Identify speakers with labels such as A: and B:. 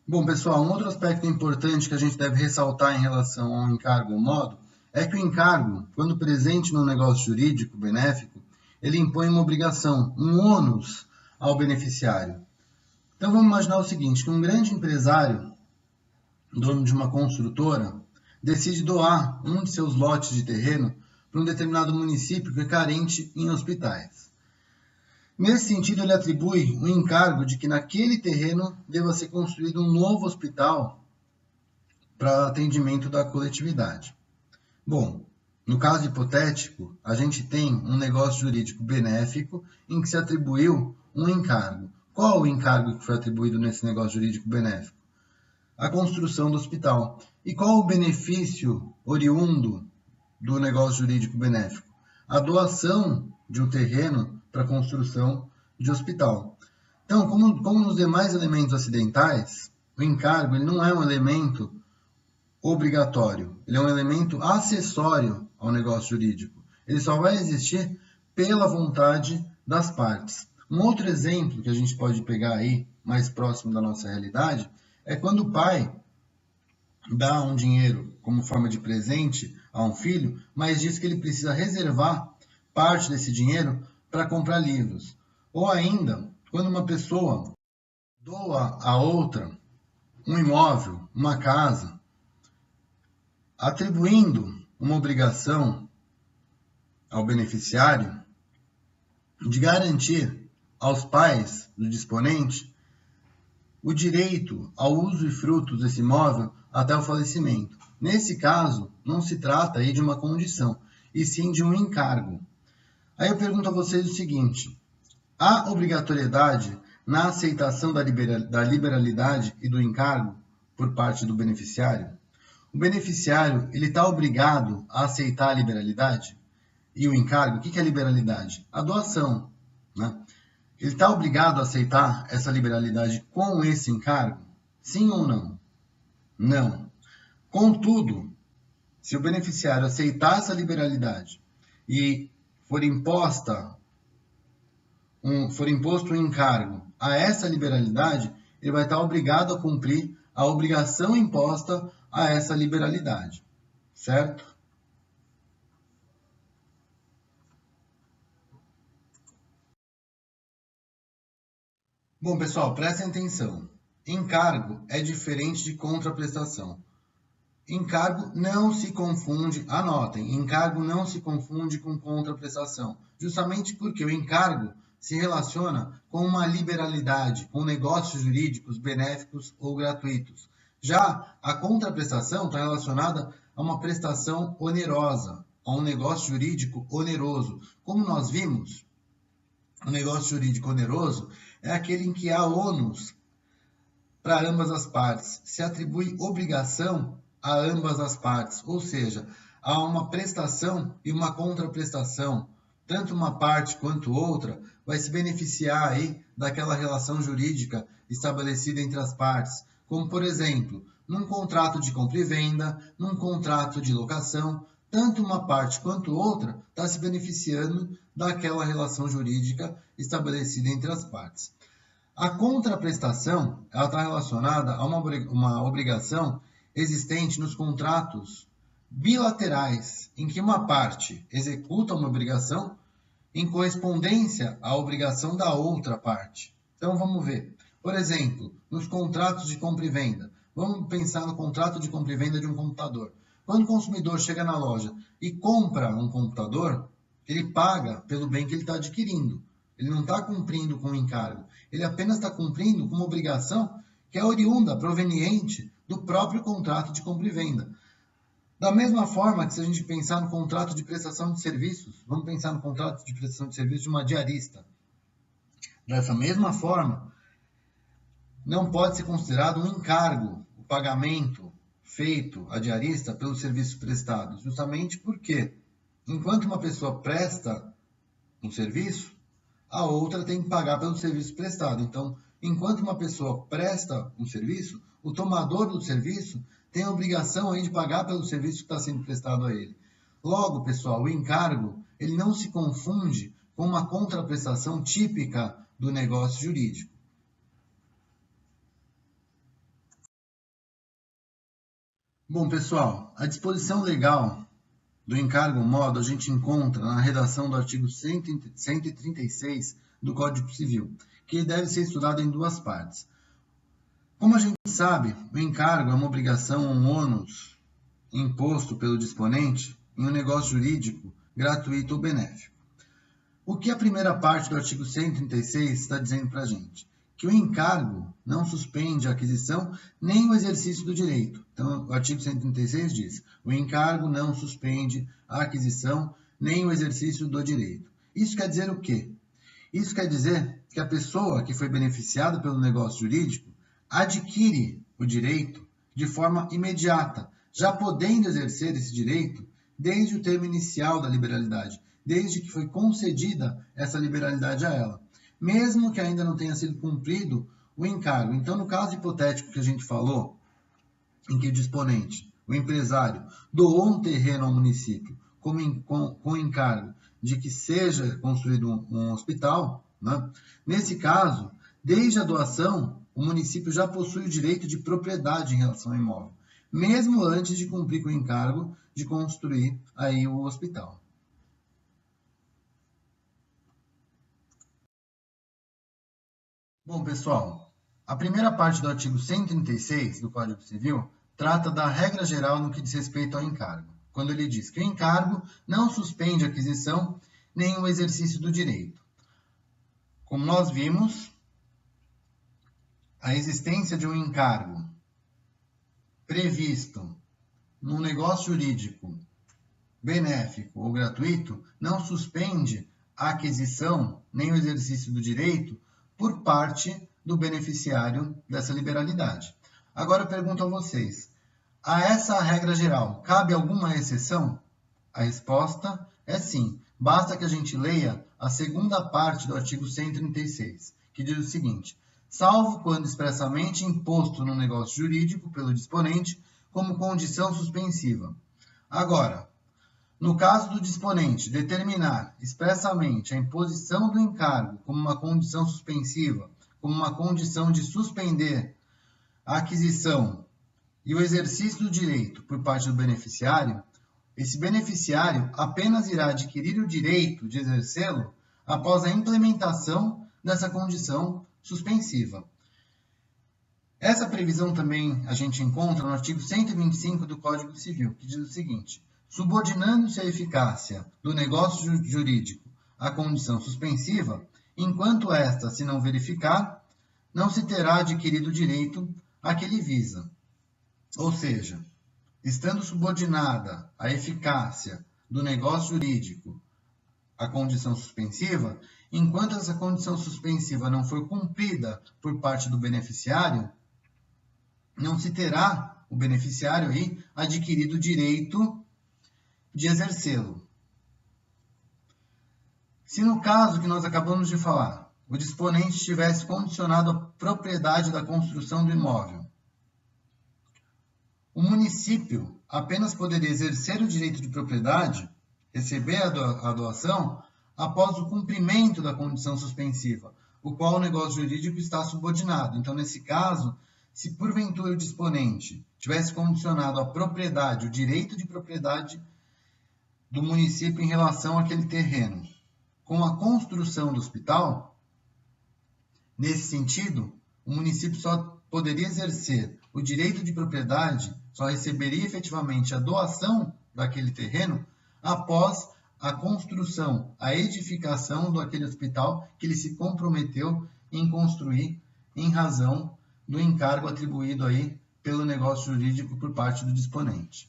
A: Bom, pessoal, um outro aspecto importante que a gente deve ressaltar em relação ao encargo ou modo é que o encargo, quando presente num negócio jurídico benéfico, ele impõe uma obrigação, um ônus ao beneficiário. Então vamos imaginar o seguinte, que um grande empresário, dono de uma construtora, decide doar um de seus lotes de terreno para um determinado município que é carente em hospitais. Nesse sentido, ele atribui o encargo de que naquele terreno deva ser construído um novo hospital para atendimento da coletividade. Bom, no caso hipotético, a gente tem um negócio jurídico benéfico em que se atribuiu um encargo. Qual o encargo que foi atribuído nesse negócio jurídico benéfico? A construção do hospital. E qual o benefício oriundo do negócio jurídico benéfico? A doação de um terreno para a construção de hospital. Então, como nos demais elementos acidentais, o encargo ele não é um elemento obrigatório, ele é um elemento acessório ao negócio jurídico. Ele só vai existir pela vontade das partes. Um outro exemplo que a gente pode pegar aí, mais próximo da nossa realidade, é quando o pai dá um dinheiro como forma de presente a um filho, mas diz que ele precisa reservar parte desse dinheiro para comprar livros. Ou ainda, quando uma pessoa doa a outra um imóvel, uma casa, atribuindo uma obrigação ao beneficiário de garantir aos pais do disponente o direito ao uso e frutos desse imóvel até o falecimento. Nesse caso, não se trata aí de uma condição, e sim de um encargo. Aí eu pergunto a vocês o seguinte: há obrigatoriedade na aceitação da liberalidade e do encargo por parte do beneficiário? O beneficiário ele está obrigado a aceitar a liberalidade e o encargo. O que é liberalidade? A doação, né? Ele está obrigado a aceitar essa liberalidade com esse encargo? Sim ou não? Não. Contudo, se o beneficiário aceitar essa liberalidade e for imposto um encargo a essa liberalidade, ele vai estar obrigado a cumprir a obrigação imposta a essa liberalidade, certo? Bom, pessoal, prestem atenção. Encargo é diferente de contraprestação. Encargo não se confunde, anotem, encargo não se confunde com contraprestação, justamente porque o encargo se relaciona com uma liberalidade, com negócios jurídicos benéficos ou gratuitos. Já a contraprestação está relacionada a uma prestação onerosa, a um negócio jurídico oneroso. Como nós vimos, o negócio jurídico oneroso é aquele em que há ônus para ambas as partes, se atribui obrigação a ambas as partes, ou seja, há uma prestação e uma contraprestação. Tanto uma parte quanto outra vai se beneficiar aí daquela relação jurídica estabelecida entre as partes, como por exemplo, num contrato de compra e venda, num contrato de locação, tanto uma parte quanto outra está se beneficiando daquela relação jurídica estabelecida entre as partes. A contraprestação ela está relacionada a uma obrigação existente nos contratos bilaterais, em que uma parte executa uma obrigação em correspondência à obrigação da outra parte. Então vamos ver. Por exemplo, nos contratos de compra e venda. Vamos pensar no contrato de compra e venda de um computador. Quando o consumidor chega na loja e compra um computador, ele paga pelo bem que ele está adquirindo. Ele não está cumprindo com o encargo. Ele apenas está cumprindo com uma obrigação que é oriunda, proveniente do próprio contrato de compra e venda. Da mesma forma que se a gente pensar no contrato de prestação de serviços, vamos pensar no contrato de prestação de serviços de uma diarista. Dessa mesma forma, não pode ser considerado um encargo o pagamento feito à diarista pelos serviços prestados, justamente porque, enquanto uma pessoa presta um serviço, a outra tem que pagar pelo serviço prestado. Então, enquanto uma pessoa presta um serviço, o tomador do serviço tem a obrigação aí de pagar pelo serviço que está sendo prestado a ele. Logo, pessoal, o encargo ele não se confunde com uma contraprestação típica do negócio jurídico. Bom, pessoal, a disposição legal do encargo ou modo a gente encontra na redação do artigo 136 do Código Civil, que deve ser estudado em duas partes. Como a gente sabe, o encargo é uma obrigação ou um ônus imposto pelo disponente em um negócio jurídico gratuito ou benéfico. O que a primeira parte do artigo 136 está dizendo para a gente? Que o encargo não suspende a aquisição nem o exercício do direito. Então, o artigo 136 diz: o encargo não suspende a aquisição nem o exercício do direito. Isso quer dizer o quê? Isso quer dizer que a pessoa que foi beneficiada pelo negócio jurídico adquire o direito de forma imediata, já podendo exercer esse direito desde o termo inicial da liberalidade, desde que foi concedida essa liberalidade a ela, mesmo que ainda não tenha sido cumprido o encargo. Então, no caso hipotético que a gente falou, em que o disponente, o empresário, doou um terreno ao município com encargo de que seja construído um hospital, né? Nesse caso, desde a doação, o município já possui o direito de propriedade em relação ao imóvel, mesmo antes de cumprir com o encargo de construir aí o hospital. Bom, pessoal, a primeira parte do artigo 136 do Código Civil trata da regra geral no que diz respeito ao encargo, quando ele diz que o encargo não suspende a aquisição nem o exercício do direito. Como nós vimos, a existência de um encargo previsto num negócio jurídico benéfico ou gratuito não suspende a aquisição nem o exercício do direito por parte do beneficiário dessa liberalidade. Agora eu pergunto a vocês, a essa regra geral, cabe alguma exceção? A resposta é sim. Basta que a gente leia a segunda parte do artigo 136, que diz o seguinte: salvo quando expressamente imposto no negócio jurídico pelo disponente como condição suspensiva. Agora, no caso do disponente determinar expressamente a imposição do encargo como uma condição suspensiva, como uma condição de suspender a aquisição e o exercício do direito por parte do beneficiário, esse beneficiário apenas irá adquirir o direito de exercê-lo após a implementação dessa condição suspensiva. Essa previsão também a gente encontra no artigo 125 do Código Civil, que diz o seguinte: subordinando-se a eficácia do negócio jurídico à condição suspensiva, enquanto esta se não verificar, não se terá adquirido o direito a que ele visa. Ou seja, estando subordinada a eficácia do negócio jurídico à condição suspensiva, enquanto essa condição suspensiva não for cumprida por parte do beneficiário, não se terá o beneficiário aí adquirido o direito de exercê-lo. Se no caso que nós acabamos de falar, o disponente tivesse condicionado a propriedade da construção do imóvel, o município apenas poderia exercer o direito de propriedade, receber a doação, após o cumprimento da condição suspensiva, o qual o negócio jurídico está subordinado. Então, nesse caso, se porventura o disponente tivesse condicionado a propriedade, o direito de propriedade do município em relação àquele terreno, com a construção do hospital, nesse sentido, o município só poderia exercer o direito de propriedade, só receberia efetivamente a doação daquele terreno após a construção, a edificação daquele hospital que ele se comprometeu em construir em razão do encargo atribuído aí pelo negócio jurídico por parte do disponente.